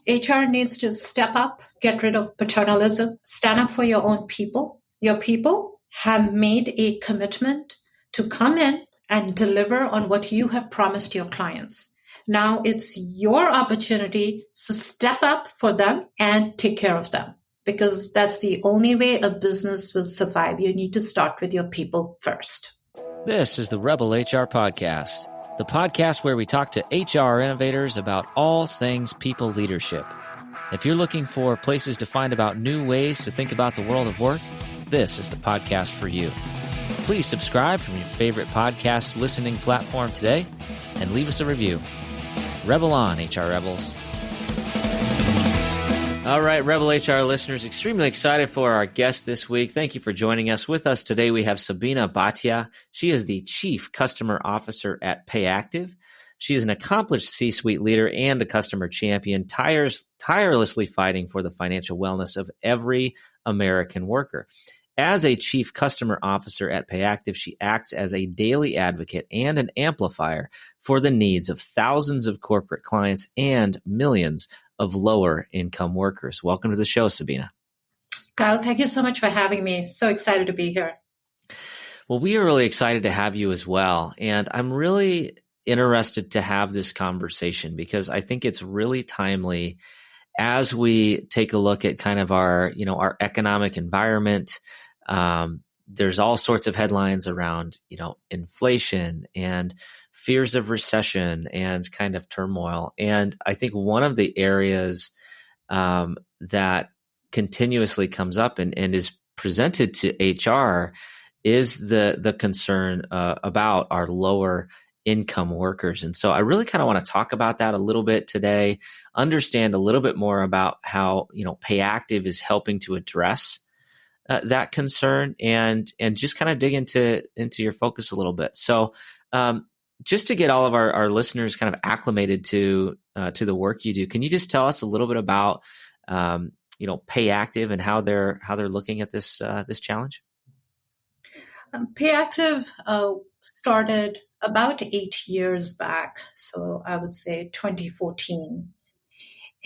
HR needs to step up, get rid of paternalism, stand up for your own people. Your people have made a commitment to come in and deliver on what you have promised your clients. Now it's your opportunity to step up for them and take care of them, because that's the only way a business will survive. You need to start with your people first. This is the Rebel HR Podcast, the podcast where we talk to HR innovators about all things people leadership. If you're looking for places to find about new ways to think about the world of work, this is the podcast for you. Please subscribe from your favorite podcast listening platform today and leave us a review. Rebel on, HR Rebels. All right, Rebel HR listeners, extremely excited for our guest this week. Thank you for joining us. With us today, we have Sabina Bhatia. She is the Chief Customer Officer at Payactiv. She is an accomplished C-suite leader and a customer champion, tirelessly fighting for the financial wellness of every American worker. As a Chief Customer Officer at Payactiv, she acts as a daily advocate and an amplifier for the needs of thousands of corporate clients and millions of lower income workers. Welcome to the show, Sabina. Kyle, thank you so much for having me. So excited to be here. Well, we are really excited to have you as well. And I'm really interested to have this conversation because I think it's really timely as we take a look at kind of our economic environment. There's all sorts of headlines around, inflation and fears of recession and kind of turmoil. And I think one of the areas that continuously comes up and is presented to HR is the concern about our lower income workers. And so I really kind of want to talk about that a little bit today, understand a little bit more about how, Payactiv is helping to address that concern and just kind of dig into your focus a little bit. So just to get all of our listeners kind of acclimated to the work you do, can you just tell us a little bit about Payactiv and how they're looking at this challenge? Payactiv started about 8 years back, so I would say 2014.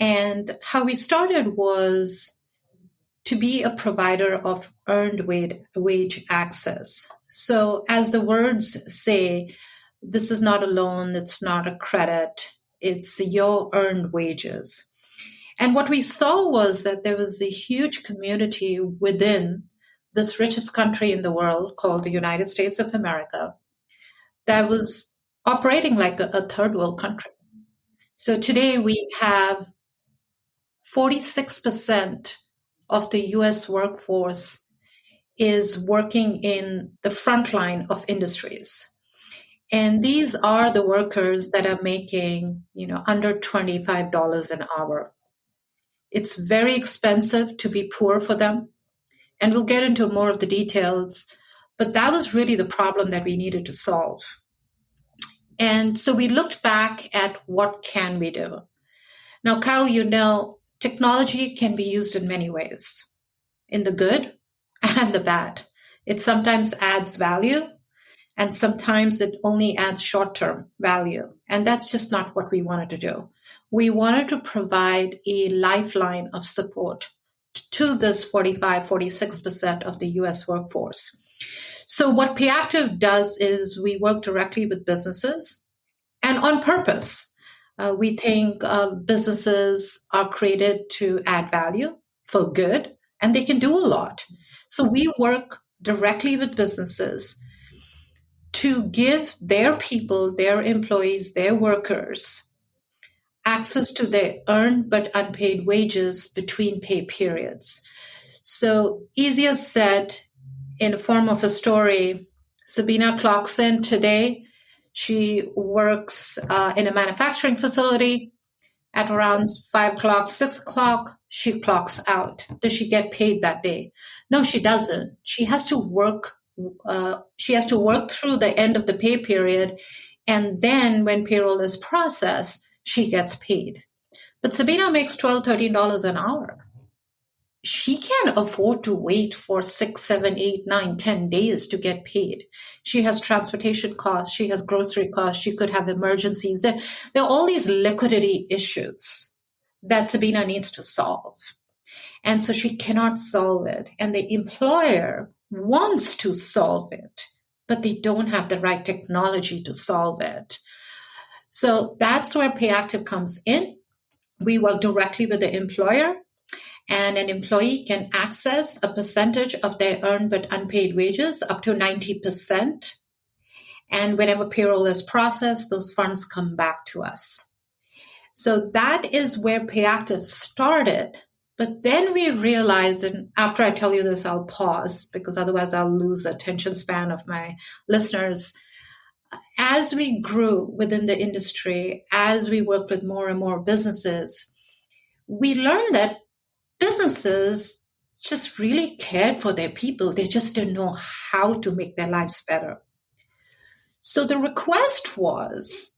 And how we started was to be a provider of earned wage access. So as the words say, this is not a loan, it's not a credit, it's your earned wages. And what we saw was that there was a huge community within this richest country in the world called the United States of America that was operating like a third world country. So today we have 46% of the US workforce is working in the front line of industries. And these are the workers that are making, under $25 an hour. It's very expensive to be poor for them. And we'll get into more of the details, but that was really the problem that we needed to solve. And so we looked back at what can we do. Now, Kyle, technology can be used in many ways, in the good and the bad. It sometimes adds value, and sometimes it only adds short-term value. And that's just not what we wanted to do. We wanted to provide a lifeline of support to this 46% of the US workforce. So what Payactiv does is we work directly with businesses and on purpose. We think businesses are created to add value for good, and they can do a lot. So we work directly with businesses to give their people, their employees, their workers access to their earned but unpaid wages between pay periods. So easier said, in the form of a story, Sabina clocks in today. She works in a manufacturing facility. At around 5 o'clock, 6 o'clock, she clocks out. Does she get paid that day? No, she doesn't. She has to work. She has to work through the end of the pay period, and then when payroll is processed, she gets paid. But Sabina makes $12, $13 an hour. She can't afford to wait for 6, 7, 8, 9, 10 days to get paid. She has transportation costs. She has grocery costs. She could have emergencies. There are all these liquidity issues that Sabina needs to solve. And so she cannot solve it. And the employer wants to solve it, but they don't have the right technology to solve it. So that's where Payactiv comes in. We work directly with the employer, and an employee can access a percentage of their earned but unpaid wages up to 90%. And whenever payroll is processed, those funds come back to us. So that is where Payactiv started. But then we realized, and after I tell you this, I'll pause because otherwise I'll lose the attention span of my listeners. As we grew within the industry, as we worked with more and more businesses, we learned that businesses just really cared for their people. They just didn't know how to make their lives better. So the request was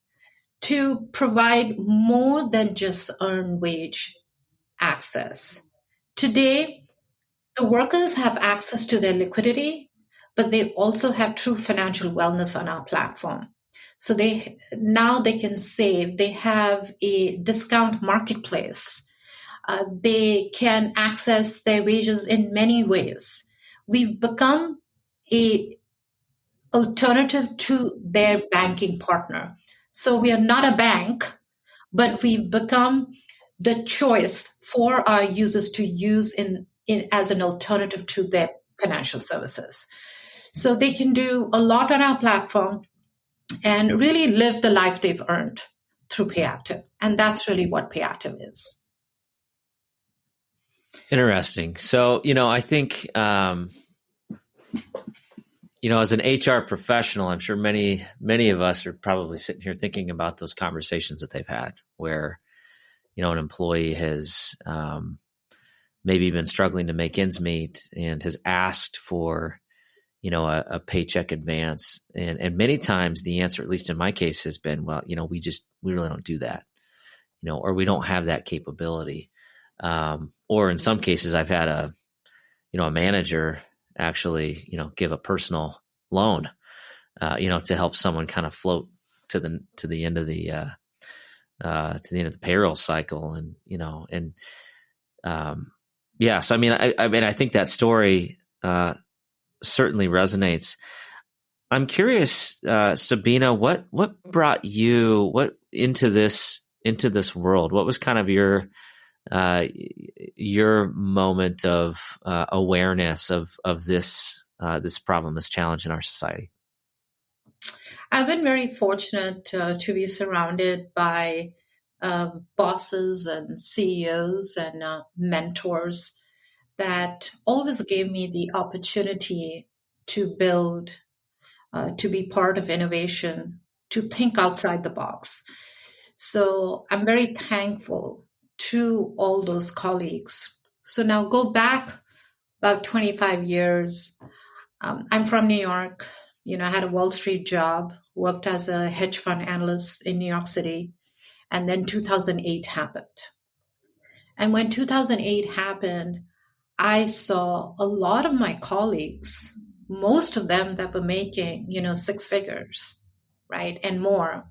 to provide more than just earned wage access. Today, the workers have access to their liquidity, but they also have true financial wellness on our platform. So now they can save. They have a discount marketplace. They can access their wages in many ways. We've become a alternative to their banking partner. So we are not a bank, but we've become the choice for our users to use in as an alternative to their financial services. So they can do a lot on our platform and really live the life they've earned through Payactiv. And that's really what Payactiv is. Interesting. So, I think, as an HR professional, I'm sure many of us are probably sitting here thinking about those conversations that they've had where, an employee has maybe been struggling to make ends meet and has asked for, a paycheck advance. And many times the answer, at least in my case, has been, well, we really don't do that, or we don't have that capability. Or in some cases I've had a manager actually, give a personal loan, to help someone kind of float to the end of the payroll cycle. And, so, I think that story, certainly resonates. I'm curious, Sabina, what brought you into this world? What was kind of your moment of awareness of this problem, this challenge in our society? I've been very fortunate to be surrounded by bosses and CEOs and mentors that always gave me the opportunity to build, to be part of innovation, to think outside the box. So I'm very thankful to all those colleagues. So now go back about 25 years. I'm from New York. I had a Wall Street job, worked as a hedge fund analyst in New York City, and then 2008 happened. And when 2008 happened, I saw a lot of my colleagues, most of them that were making, six figures, right, and more,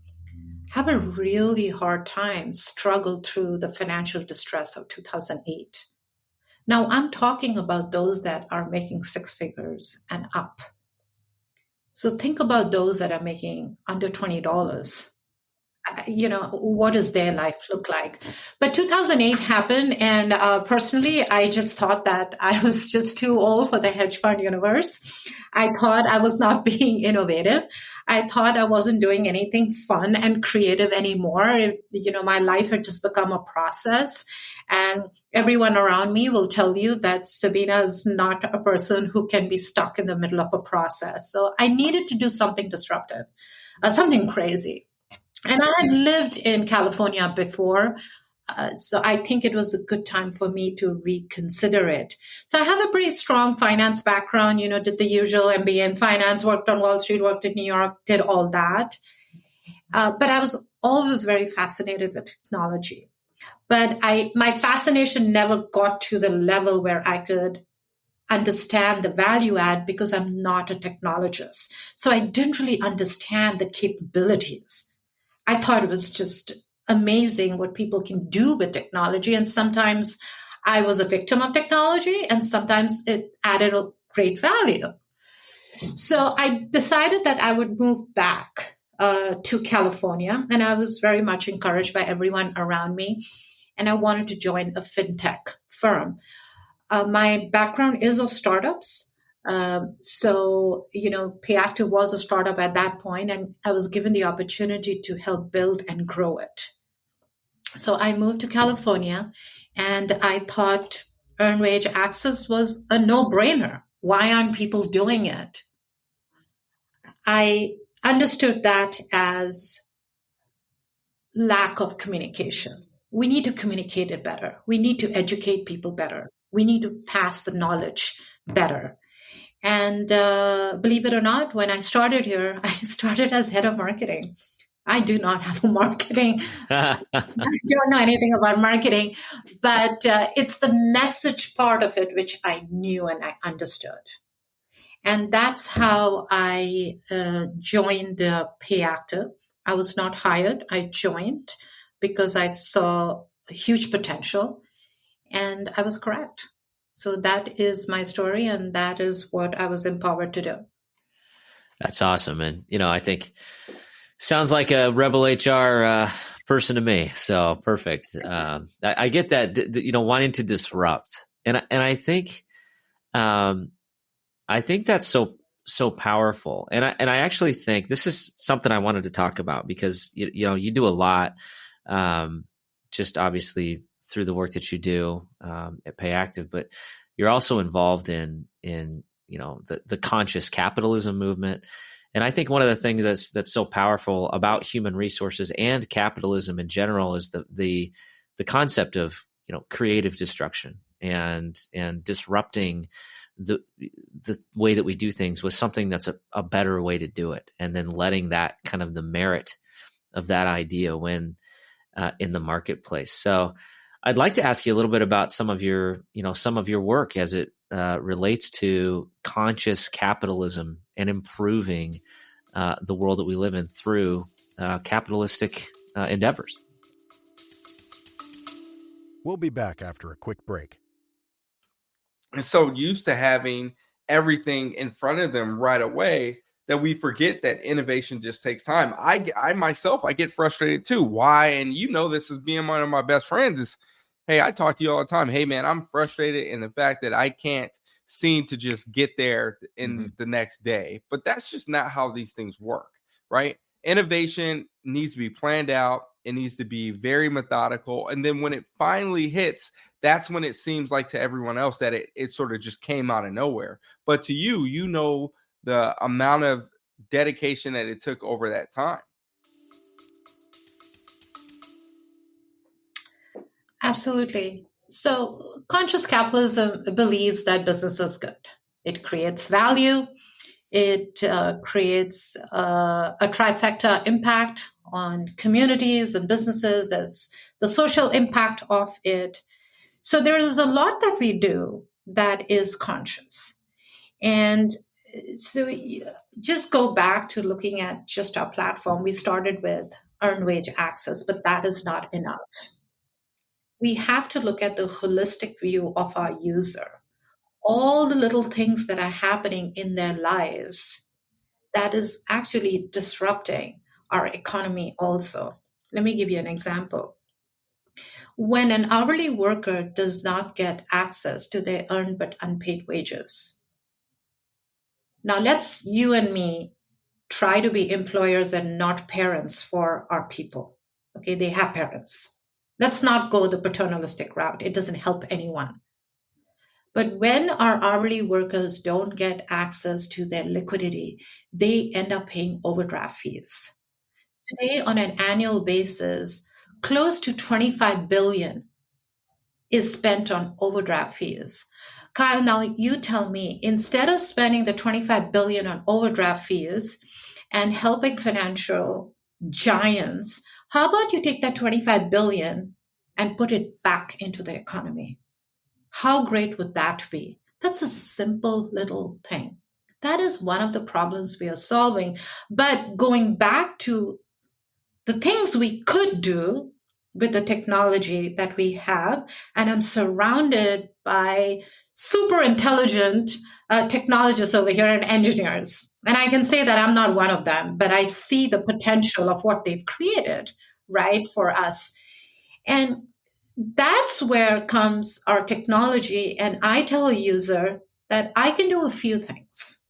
have a really hard time, struggle through the financial distress of 2008. Now, I'm talking about those that are making six figures and up. So think about those that are making under $20. What does their life look like? But 2008 happened, and personally, I just thought that I was just too old for the hedge fund universe. I thought I was not being innovative. I thought I wasn't doing anything fun and creative anymore. My life had just become a process, and everyone around me will tell you that Sabina is not a person who can be stuck in the middle of a process. So I needed to do something disruptive, something crazy. And I had lived in California before, so I think it was a good time for me to reconsider it. So I have a pretty strong finance background, did the usual MBA in finance, worked on Wall Street, worked in New York, did all that. But I was always very fascinated with technology. But my fascination never got to the level where I could understand the value add because I'm not a technologist. So I didn't really understand the capabilities. I thought it was just amazing what people can do with technology. And sometimes I was a victim of technology, and sometimes it added a great value. So I decided that I would move back to California, and I was very much encouraged by everyone around me. And I wanted to join a fintech firm. My background is of startups. So, Payactiv was a startup at that point, and I was given the opportunity to help build and grow it. So I moved to California, and I thought earned wage access was a no-brainer. Why aren't people doing it? I understood that as lack of communication. We need to communicate it better. We need to educate people better. We need to pass the knowledge better. And believe it or not, when I started here, I started as head of marketing. I do not have a marketing. I don't know anything about marketing, but it's the message part of it which I knew and I understood. And that's how I joined Payactiv. I was not hired. I joined because I saw a huge potential, and I was correct. So that is my story, and that is what I was empowered to do. That's awesome. And, I think sounds like a Rebel HR person to me. So perfect. I get that, wanting to disrupt. And I think, that's so powerful. And I actually think this is something I wanted to talk about because, you do a lot, just obviously through the work that you do at Payactiv, but you're also involved in the conscious capitalism movement. And I think one of the things that's so powerful about human resources and capitalism in general is the concept of creative destruction and disrupting the way that we do things with something that's a better way to do it, and then letting that kind of the merit of that idea win in the marketplace. So I'd like to ask you a little bit about some of your work as it relates to conscious capitalism and improving the world that we live in through capitalistic endeavors. We'll be back after a quick break. And so used to having everything in front of them right away that we forget that innovation just takes time. I myself, I get frustrated too. Why? And this as being one of my best friends is, hey, I talk to you all the time. Hey, man, I'm frustrated in the fact that I can't seem to just get there in the next day. But that's just not how these things work, right? Innovation needs to be planned out. It needs to be very methodical. And then when it finally hits, that's when it seems like to everyone else that it sort of just came out of nowhere. But to you, the amount of dedication that it took over that time. Absolutely. So conscious capitalism believes that business is good. It creates value. It creates a trifecta impact on communities and businesses. There's the social impact of it. So there is a lot that we do that is conscious. And so just go back to looking at just our platform. We started with earned wage access, but that is not enough. We have to look at the holistic view of our user, all the little things that are happening in their lives that is actually disrupting our economy also. Let me give you an example. When an hourly worker does not get access to their earned but unpaid wages. Now let's you and me try to be employers and not parents for our people. Okay, they have parents. Let's not go the paternalistic route. It doesn't help anyone. But when our hourly workers don't get access to their liquidity, they end up paying overdraft fees. Today, on an annual basis, close to $25 billion is spent on overdraft fees. Kyle, now you tell me, instead of spending the $25 billion on overdraft fees and helping financial giants, how about you take that $25 billion and put it back into the economy? How great would that be? That's a simple little thing. That is one of the problems we are solving. But going back to the things we could do, with the technology that we have, and I'm surrounded by super intelligent technologists over here and engineers. And I can say that I'm not one of them, but I see the potential of what they've created, right, for us. And that's where comes our technology. And I tell a user that I can do a few things.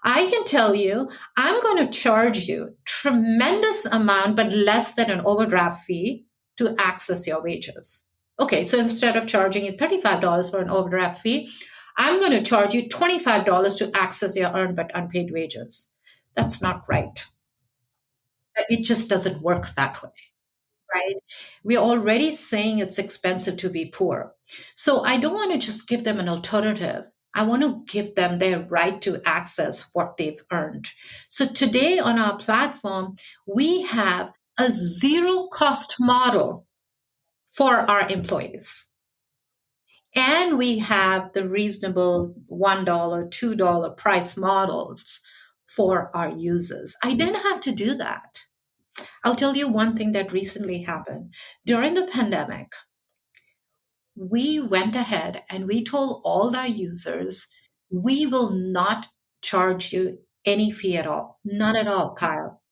I can tell you, I'm going to charge you tremendous amount, but less than an overdraft fee to access your wages. Okay, so instead of charging you $35 for an overdraft fee, I'm going to charge you $25 to access your earned but unpaid wages. That's not right. It just doesn't work that way, right? We're already saying it's expensive to be poor. So I don't want to just give them an alternative. I want to give them their right to access what they've earned. So today on our platform, we have a zero cost model for our employees. And we have the reasonable $1, $2 price models for our users. I didn't have to do that. I'll tell you one thing that recently happened. During the pandemic, we went ahead and we told all our users, we will not charge you any fee at all. None at all, Kyle.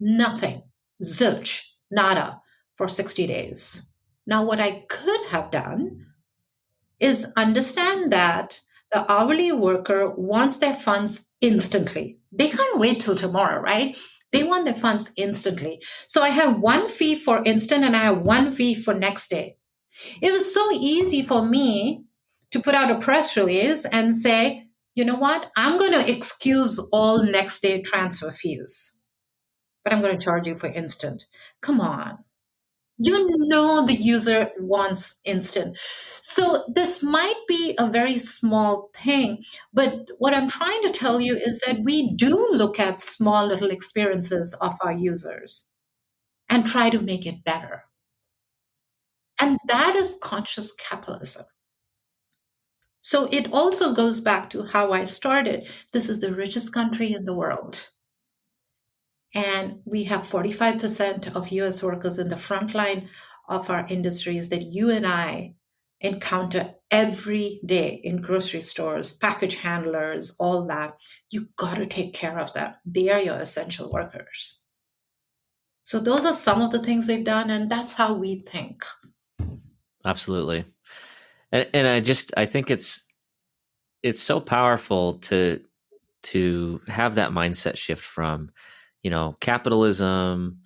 Nothing. Zilch. Nada for 60 days. Now, what I could have done is understand that the hourly worker wants their funds instantly. They can't wait till tomorrow, right? They want their funds instantly. So I have one fee for instant and I have one fee for next day. It was so easy for me to put out a press release and say, you know what? I'm going to excuse all next day transfer fees, but I'm going to charge you for instant. Come on. You know the user wants instant. So this might be a very small thing, but what I'm trying to tell you is that we do look at small little experiences of our users and try to make it better. And that is conscious capitalism. So it also goes back to how I started. This is the richest country in the world. And we have 45% of US workers in the front line of our industries that you and I encounter every day in grocery stores, package handlers, all that. You got to take care of them. They are your essential workers. So those are some of the things we've done, and that's how we think. Absolutely. And I think it's so powerful to have that mindset shift from, capitalism,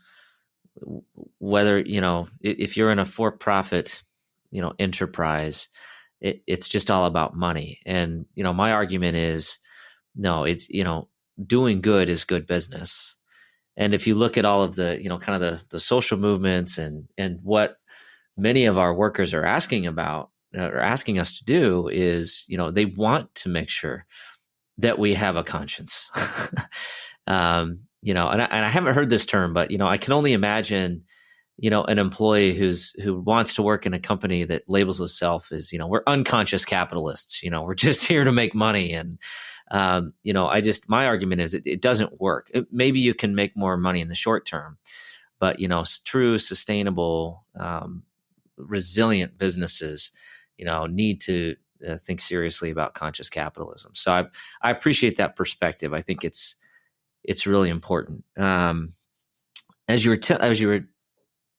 whether, if you're in a for-profit, enterprise, it's just all about money. And, my argument is, no, it's, doing good is good business. And if you look at all of the, kind of the social movements and what many of our workers are asking about, or asking us to do is, they want to make sure that we have a conscience. And I haven't heard this term, but, I can only imagine, an employee who wants to work in a company that labels itself as, we're unconscious capitalists, we're just here to make money. And, my argument is it doesn't work. Maybe you can make more money in the short term, but, true, sustainable, resilient businesses, need to think seriously about conscious capitalism. So I appreciate that perspective. I think it's really important. As you were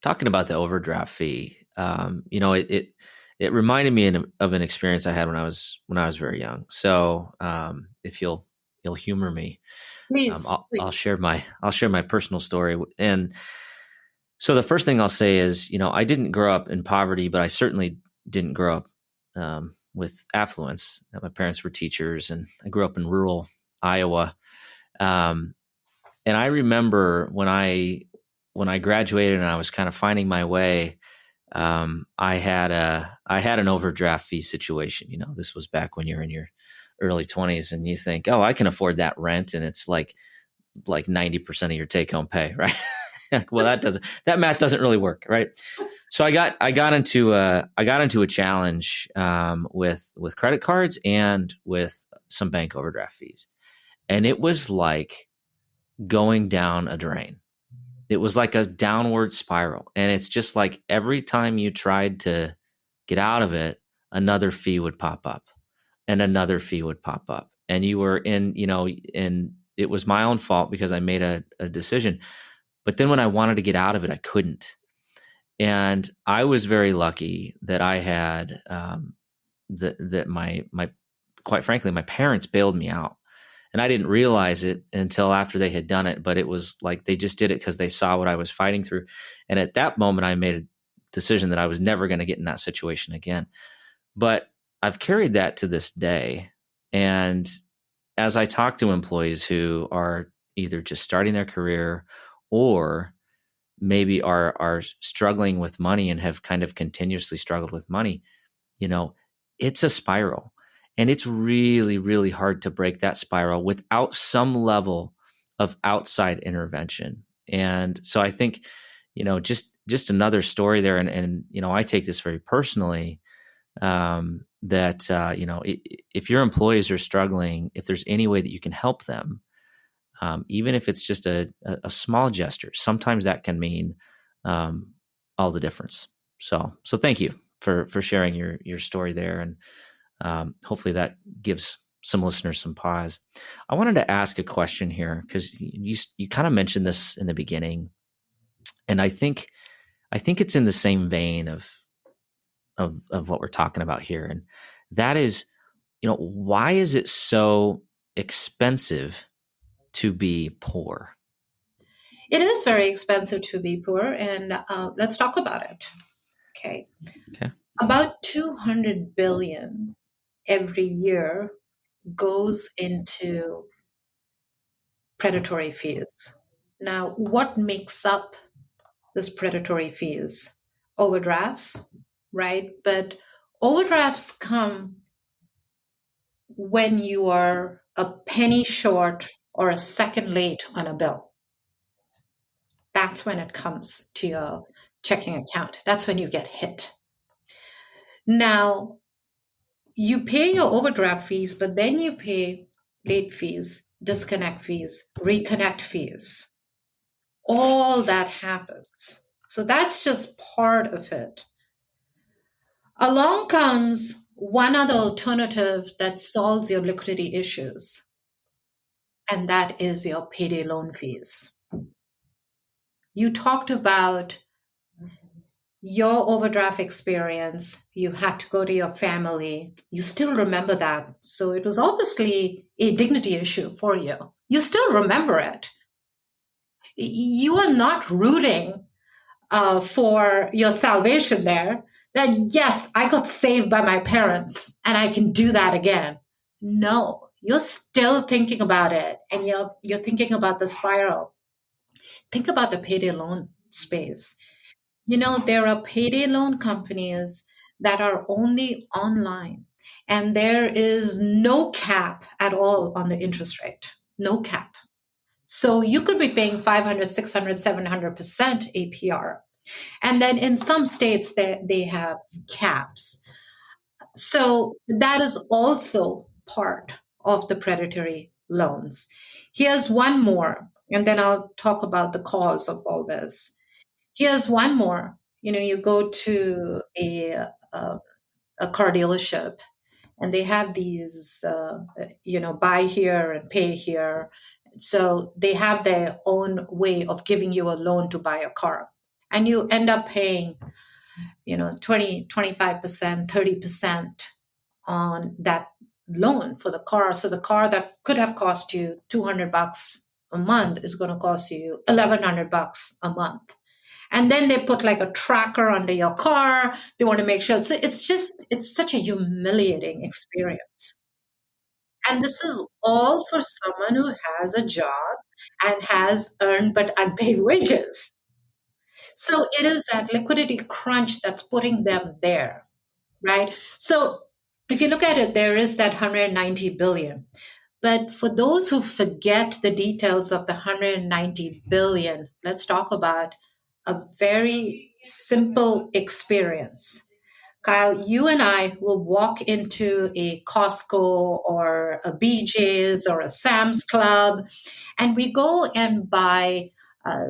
talking about the overdraft fee, it reminded me of an experience I had when I was very young. So if you'll humor me, Please, I'll share my personal story. And so the first thing I'll say is, I didn't grow up in poverty, but I certainly didn't grow up with affluence. My parents were teachers, and I grew up in rural Iowa. And I remember when I graduated and I was kind of finding my way, I had an overdraft fee situation. This was back when you're in your early 20s and you think, oh, I can afford that rent, and it's like 90% of your take home pay, right? Well, that math doesn't really work, right? So I got into a challenge with credit cards and with some bank overdraft fees, and it was like going down a drain. it was like a downward spiral. And it's just like every time you tried to get out of it, another fee would pop up and another fee would pop up. And you were in, and it was my own fault because I made a decision. But then when I wanted to get out of it, I couldn't. And I was very lucky that I had that my quite frankly, my parents bailed me out. And I didn't realize it until after they had done it, but it was like they just did it because they saw what I was fighting through. And at that moment, I made a decision that I was never going to get in that situation again. But I've carried that to this day. And as I talk to employees who are either just starting their career or maybe are struggling with money and have kind of continuously struggled with money, it's a spiral. And it's really, really hard to break that spiral without some level of outside intervention. And so I think, just another story there. And I take this very personally, that, if your employees are struggling, if there's any way that you can help them, even if it's just a small gesture, sometimes that can mean all the difference. So thank you for sharing your story there. And hopefully that gives some listeners some pause. I wanted to ask a question here because you kind of mentioned this in the beginning, and I think it's in the same vein of what we're talking about here, and that is, why is it so expensive to be poor? It is very expensive to be poor, and let's talk about it. Okay. About 200 billion every year goes into predatory fees. Now, what makes up this predatory fees? Overdrafts, right? But overdrafts come when you are a penny short or a second late on a bill. That's when it comes to your checking account. That's when you get hit. Now, you pay your overdraft fees, but then you pay late fees, disconnect fees, reconnect fees. All that happens. So that's just part of it. Along comes one other alternative that solves your liquidity issues, and that is your payday loan fees. You talked about your overdraft experience. You had to go to your family. You still remember that. So it was obviously a dignity issue for you. You still remember it. You are not rooting for your salvation there. That, yes, I got saved by my parents and I can do that again. No, you're still thinking about it, and you're thinking about the spiral. Think about the payday loan space. There are payday loan companies that are only online, and there is no cap at all on the interest rate. No cap. So you could be paying 500, 600, 700% APR. And then in some states, they have caps. So that is also part of the predatory loans. Here's one more, and then I'll talk about the cause of all this. Here's one more. You go to a car dealership, and they have these, buy here and pay here. So they have their own way of giving you a loan to buy a car. And you end up paying, 20, 25%, 30% on that loan for the car. So the car that could have cost you $200 a month is going to cost you $1,100 a month. And then they put like a tracker under your car. They want to make sure. So it's such a humiliating experience. And this is all for someone who has a job and has earned but unpaid wages. So it is that liquidity crunch that's putting them there, right? So if you look at it, there is that 190 billion. But for those who forget the details of the 190 billion, let's talk about a very simple experience. Kyle, you and I will walk into a Costco or a BJ's or a Sam's Club, and we go and buy uh,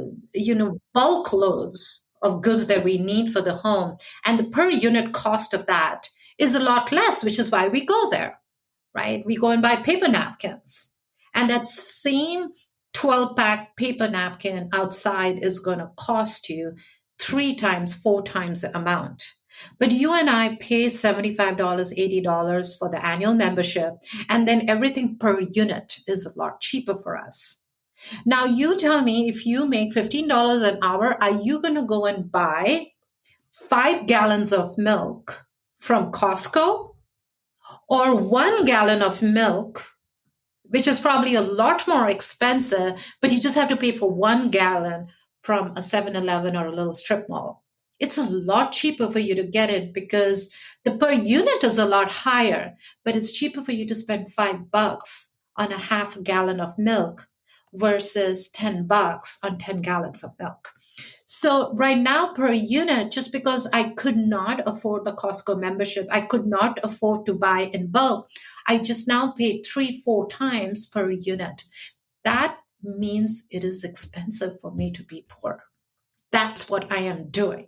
bulk loads of goods that we need for the home. And the per unit cost of that is a lot less, which is why we go there, right? We go and buy paper napkins. And that same 12-pack paper napkin outside is going to cost you 3 times, 4 times the amount. But you and I pay $75, $80 for the annual membership, and then everything per unit is a lot cheaper for us. Now, you tell me, if you make $15 an hour, are you going to go and buy 5 gallons of milk from Costco, or 1 gallon of milk, which is probably a lot more expensive, but you just have to pay for 1 gallon from a 7-Eleven or a little strip mall? It's a lot cheaper for you to get it because the per unit is a lot higher, but it's cheaper for you to spend $5 on a half gallon of milk versus $10 on 10 gallons of milk. So right now per unit, just because I could not afford the Costco membership, I could not afford to buy in bulk, I just now pay 3-4 times per unit. That means it is expensive for me to be poor. That's what I am doing,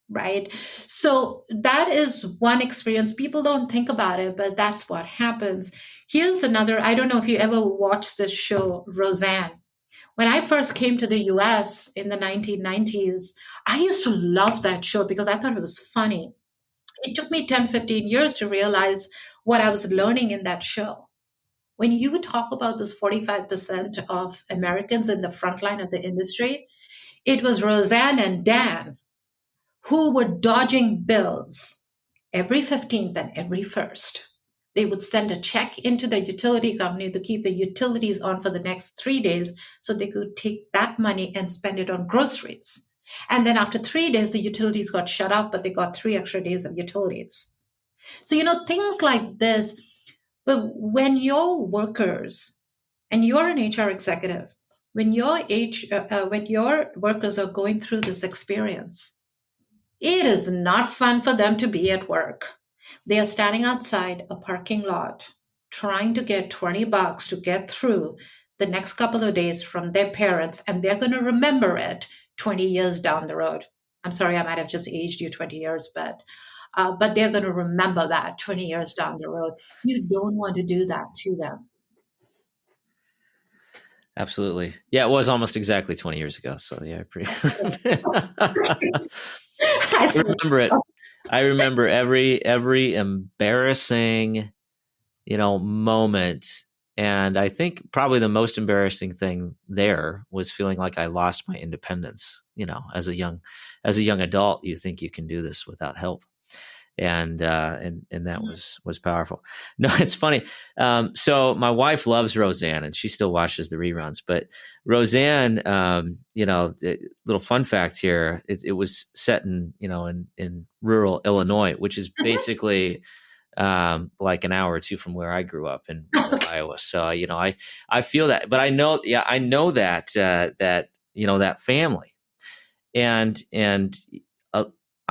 right? So that is one experience. People don't think about it, but that's what happens. Here's another. I don't know if you ever watched this show, Roseanne. When I first came to the US in the 1990s, I used to love that show because I thought it was funny. It took me 10, 15 years to realize what I was learning in that show. When you talk about this 45% of Americans in the front line of the industry, it was Roseanne and Dan who were dodging bills every 15th and every 1st. They would send a check into the utility company to keep the utilities on for the next 3 days so they could take that money and spend it on groceries. And then after 3 days, the utilities got shut off, but they got 3 extra days of utilities. So, things like this. But when your workers, and you're an HR executive, when your workers are going through this experience, it is not fun for them to be at work. They are standing outside a parking lot trying to get $20 to get through the next couple of days from their parents, and they're going to remember it 20 years down the road. I'm sorry, I might have just aged you 20 years, but they're going to remember that 20 years down the road. You don't want to do that to them. Absolutely. Yeah, it was almost exactly 20 years ago. So yeah, I remember it. I remember every embarrassing, moment. And I think probably the most embarrassing thing there was feeling like I lost my independence. As a young adult, you think you can do this without help. And that was powerful. No, it's funny. So my wife loves Roseanne, and she still watches the reruns. But Roseanne, little fun fact here: it was set in rural Illinois, which is basically like an hour or two from where I grew up in Iowa. So I feel that, but I know that that family, and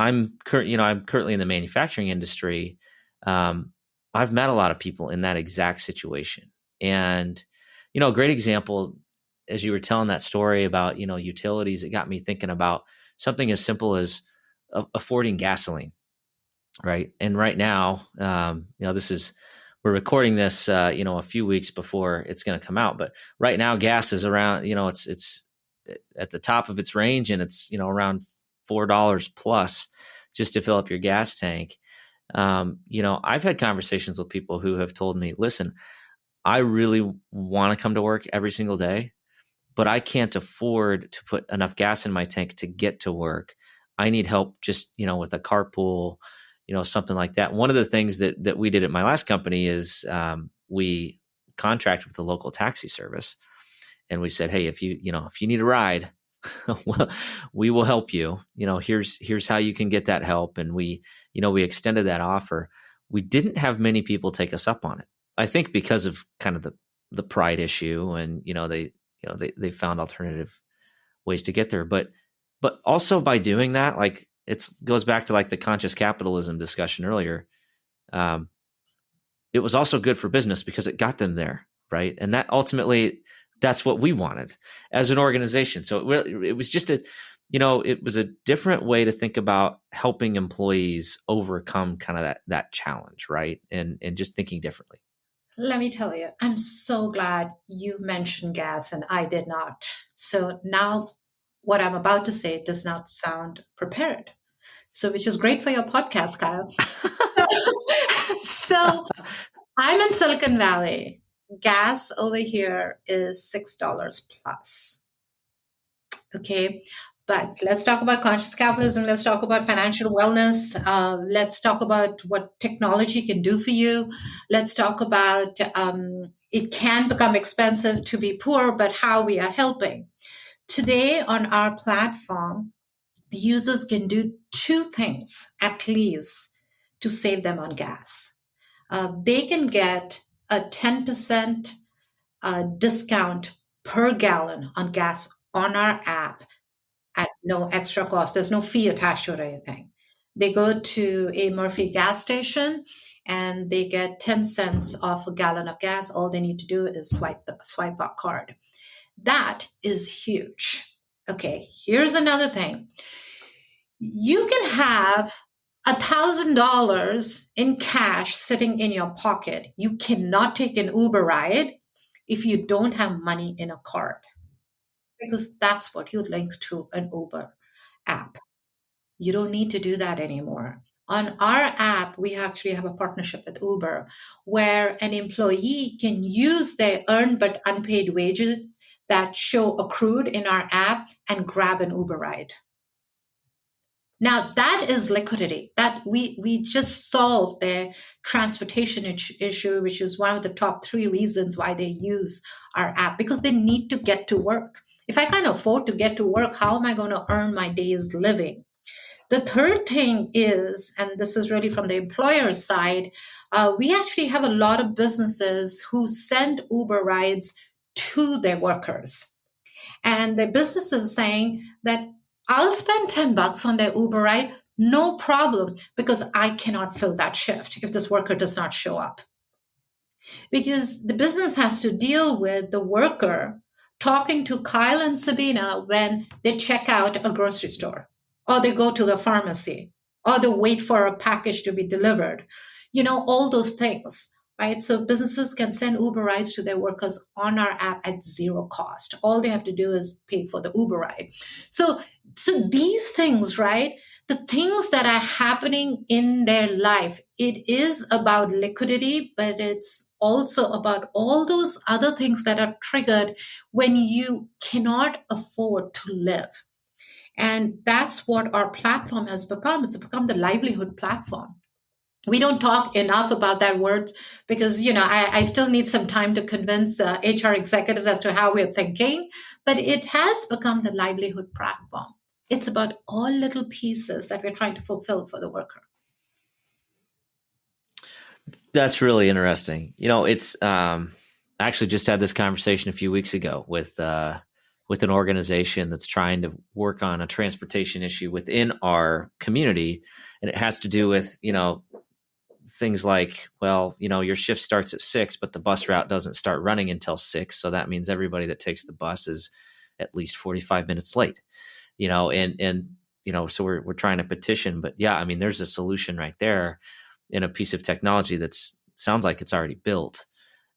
I'm currently in the manufacturing industry. I've met a lot of people in that exact situation, and a great example, as you were telling that story about utilities, it got me thinking about something as simple as affording gasoline, right? And right now, we're recording this, a few weeks before it's going to come out, but right now gas is around, it's at the top of its range, and it's around $4 plus just to fill up your gas tank. I've had conversations with people who have told me, listen, I really want to come to work every single day, but I can't afford to put enough gas in my tank to get to work. I need help just, with a carpool, something like that. One of the things that we did at my last company is we contracted with a local taxi service, and we said, hey, if you need a ride, well, we will help you. Here's how you can get that help. And we extended that offer. We didn't have many people take us up on it. I think because of kind of the pride issue, and they found alternative ways to get there. But also by doing that, like it goes back to like the conscious capitalism discussion earlier. It was also good for business because it got them there, right? And that ultimately that's what we wanted as an organization. So it was just it was a different way to think about helping employees overcome kind of that challenge, right? And just thinking differently. Let me tell you, I'm so glad you mentioned gas and I did not. So now what I'm about to say does not sound prepared. So, which is great for your podcast, Kyle. So I'm in Silicon Valley. Gas over here is $6 plus. Okay. But let's talk about conscious capitalism. Let's talk about financial wellness. Let's talk about what technology can do for you. Let's talk about it can become expensive to be poor, but how we are helping. Today on our platform, users can do two things at least to save them on gas. They can get a 10% discount per gallon on gas on our app at no extra cost. There's no fee attached to it or anything. They go to a Murphy gas station and they get 10 cents off a gallon of gas. All they need to do is swipe our card. That is huge. Okay, here's another thing. You can have $1,000 in cash sitting in your pocket. You cannot take an Uber ride if you don't have money in a card, because that's what you link to an Uber app. You don't need to do that anymore. On our app, we actually have a partnership with Uber where an employee can use their earned but unpaid wages that show accrued in our app and grab an Uber ride. Now that is liquidity. That we just solved their transportation issue, which is one of the top 3 reasons why they use our app, because they need to get to work. If I can't afford to get to work, how am I going to earn my day's living? The third thing is, and this is really from the employer side, we actually have a lot of businesses who send Uber rides to their workers. And the business is saying that I'll spend $10 on their Uber ride, no problem, because I cannot fill that shift if this worker does not show up. Because the business has to deal with the worker talking to Kyle and Sabina when they check out a grocery store, or they go to the pharmacy, or they wait for a package to be delivered. All those things. Right? So businesses can send Uber rides to their workers on our app at 0 cost. All they have to do is pay for the Uber ride. So these things, right? The things that are happening in their life, it is about liquidity, but it's also about all those other things that are triggered when you cannot afford to live. And that's what our platform has become. It's become the livelihood platform. We don't talk enough about that word because, I still need some time to convince HR executives as to how we're thinking, but it has become the livelihood platform. It's about all little pieces that we're trying to fulfill for the worker. That's really interesting. It's I actually just had this conversation a few weeks ago with an organization that's trying to work on a transportation issue within our community, and it has to do with things like, your shift starts at 6, but the bus route doesn't start running until 6. So that means everybody that takes the bus is at least 45 minutes late, so we're trying to petition, but yeah, I mean, there's a solution right there in a piece of technology that sounds like it's already built.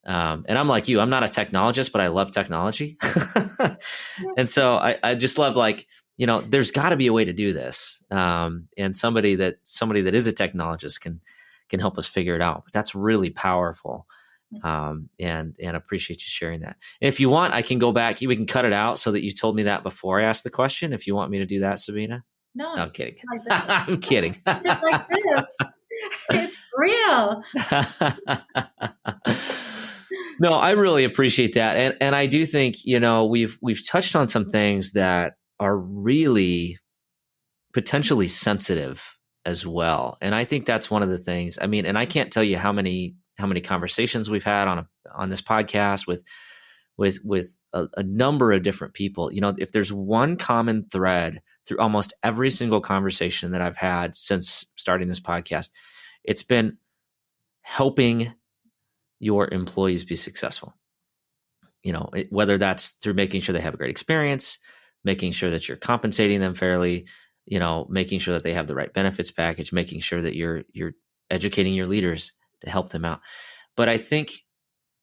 And I'm like you, I'm not a technologist, but I love technology. And so I just love there's gotta be a way to do this. And somebody that is a technologist can help us figure it out. But that's really powerful. And appreciate you sharing that. And if you want, I can go back. We can cut it out so that you told me that before I asked the question. If you want me to do that, Sabina. No, I'm kidding. Like this. I'm kidding. It's like this. It's real. No, I really appreciate that. And I do think, we've touched on some things that are really potentially sensitive as well. And I think that's one of the things. I mean, and I can't tell you how many conversations we've had on this podcast with a number of different people. If there's one common thread through almost every single conversation that I've had since starting this podcast, it's been helping your employees be successful. whether that's through making sure they have a great experience, making sure that you're compensating them fairly, making sure that they have the right benefits package, making sure that you're educating your leaders to help them out. But I think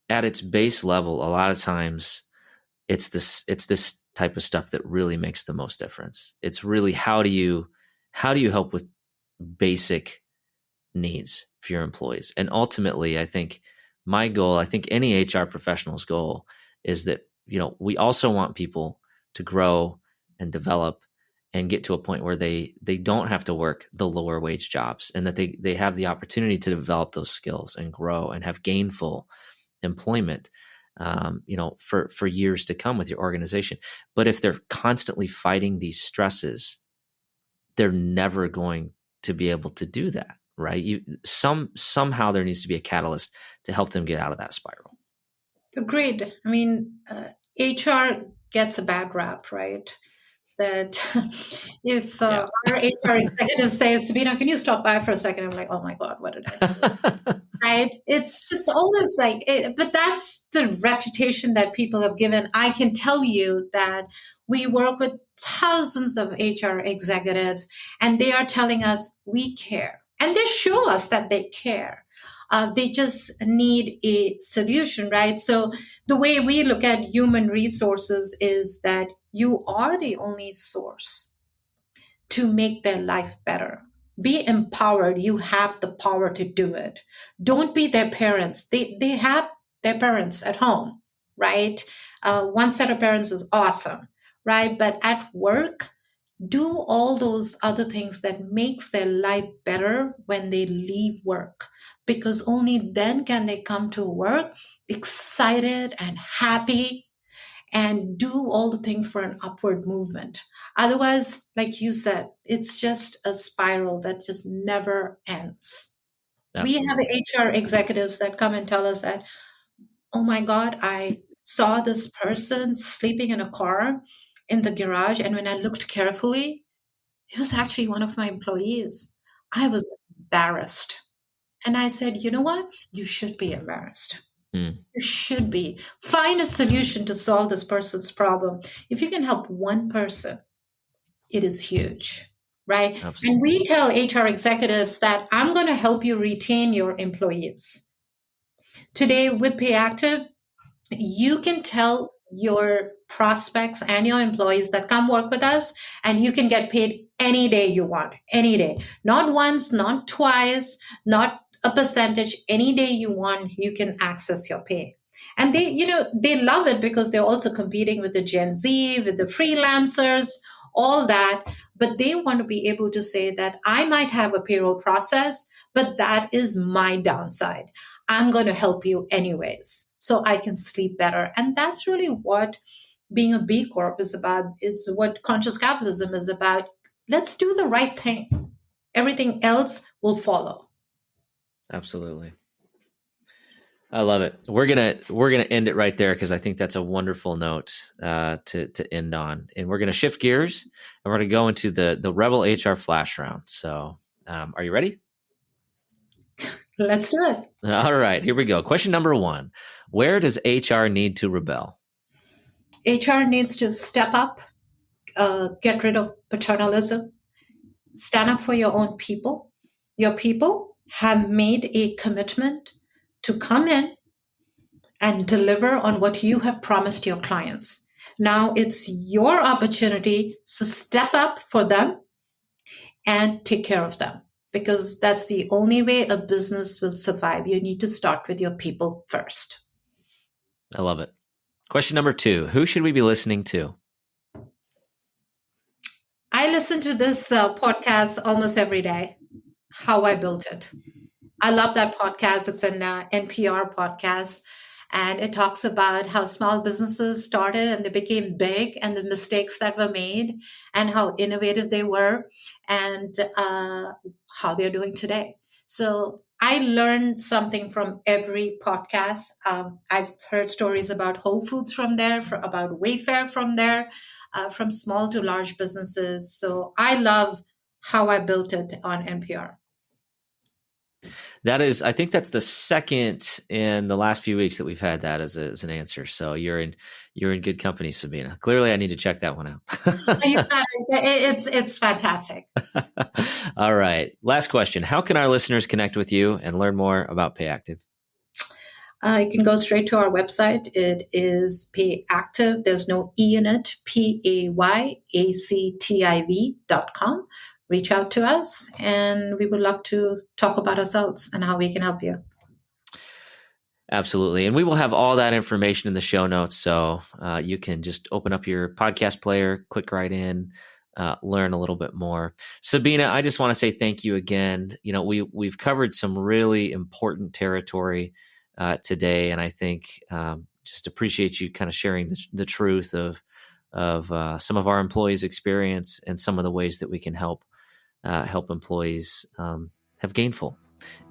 at its base level, a lot of times it's this type of stuff that really makes the most difference. It's really how do you help with basic needs for your employees? And ultimately, I think any HR professional's goal is that, we also want people to grow and develop and get to a point where they don't have to work the lower wage jobs, and that they have the opportunity to develop those skills and grow and have gainful employment, for years to come with your organization. But if they're constantly fighting these stresses, they're never going to be able to do that, right? Somehow there needs to be a catalyst to help them get out of that spiral. Agreed. I mean, HR gets a bad rap, right? That if our HR executive says, Sabina, can you stop by for a second? I'm like, oh my God, what did I do? Right? It's just always like, but that's the reputation that people have given. I can tell you that we work with thousands of HR executives, and they are telling us we care. And they show us that they care. They just need a solution, right? So the way we look at human resources is that you are the only source to make their life better. Be empowered. You have the power to do it. Don't be their parents. They have their parents at home, right? One set of parents is awesome, right? But at work, do all those other things that makes their life better when they leave work, because only then can they come to work excited and happy and do all the things for an upward movement. Otherwise, like you said, it's just a spiral that just never ends. Absolutely. We have HR executives that come and tell us that, oh my God, I saw this person sleeping in a car in the garage, and when I looked carefully, it was actually one of my employees. I was embarrassed. And I said, you know what? You should be embarrassed. Mm. You should be. Find a solution to solve this person's problem. If you can help one person, it is huge, right? Absolutely. And we tell HR executives that I'm going to help you retain your employees. Today with Payactiv, you can tell your prospects and your employees that come work with us, and you can get paid any day you want, any day. Not once, not twice, not a percentage. Any day you want, you can access your pay. And they love it because they're also competing with the Gen Z, with the freelancers, all that. But they want to be able to say that I might have a payroll process, but that is my downside. I'm going to help you anyways, so I can sleep better. And that's really what being a B Corp is about. It's what conscious capitalism is about. Let's do the right thing. Everything else will follow. Absolutely. I love it. We're gonna end it right there, because I think that's a wonderful note to end on. And we're gonna shift gears, and we're gonna go into the Rebel HR Flash Round. So, are you ready? Let's do it. All right, here we go. Question number 1: where does HR need to rebel? HR needs to step up, get rid of paternalism, stand up for your own people. Your people have made a commitment to come in and deliver on what you have promised your clients. Now it's your opportunity to step up for them and take care of them, because that's the only way a business will survive. You need to start with your people first. I love it. Question number 2: who should we be listening to? I listen to this podcast almost every day, How I Built It. I love that podcast. It's an NPR podcast, and it talks about how small businesses started and they became big, and the mistakes that were made, and how innovative they were, and how they're doing today. So I learned something from every podcast. I've heard stories about Whole Foods from there, about Wayfair from there, from small to large businesses. So I love How I Built It on NPR. That is, I think that's the second in the last few weeks that we've had that as an answer. So you're in good company, Sabina. Clearly, I need to check that one out. It's fantastic. All right. Last question. How can our listeners connect with you and learn more about Payactiv? You can go straight to our website. It is Payactiv. There's no E in it. PAYACTIV.com. Reach out to us, and we would love to talk about ourselves and how we can help you. Absolutely. And we will have all that information in the show notes. So you can just open up your podcast player, click right in, learn a little bit more. Sabina, I just want to say thank you again. We've covered some really important territory today. And I think just appreciate you kind of sharing the truth of some of our employees' experience and some of the ways that we can help employees have gainful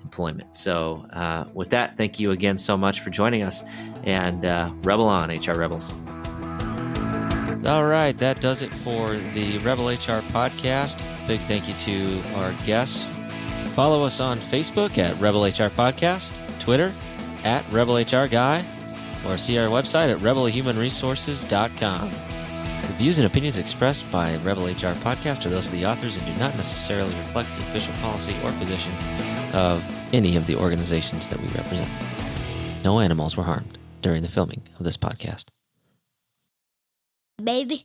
employment. So with that, thank you again so much for joining us, and Rebel on, HR Rebels. All right, that does it for the Rebel HR podcast. Big thank you to our guests. Follow us on Facebook at Rebel HR Podcast, Twitter at Rebel HR Guy, or see our website at rebelhumanresources.com. The views and opinions expressed by Rebel HR Podcast are those of the authors and do not necessarily reflect the official policy or position of any of the organizations that we represent. No animals were harmed during the filming of this podcast. Baby.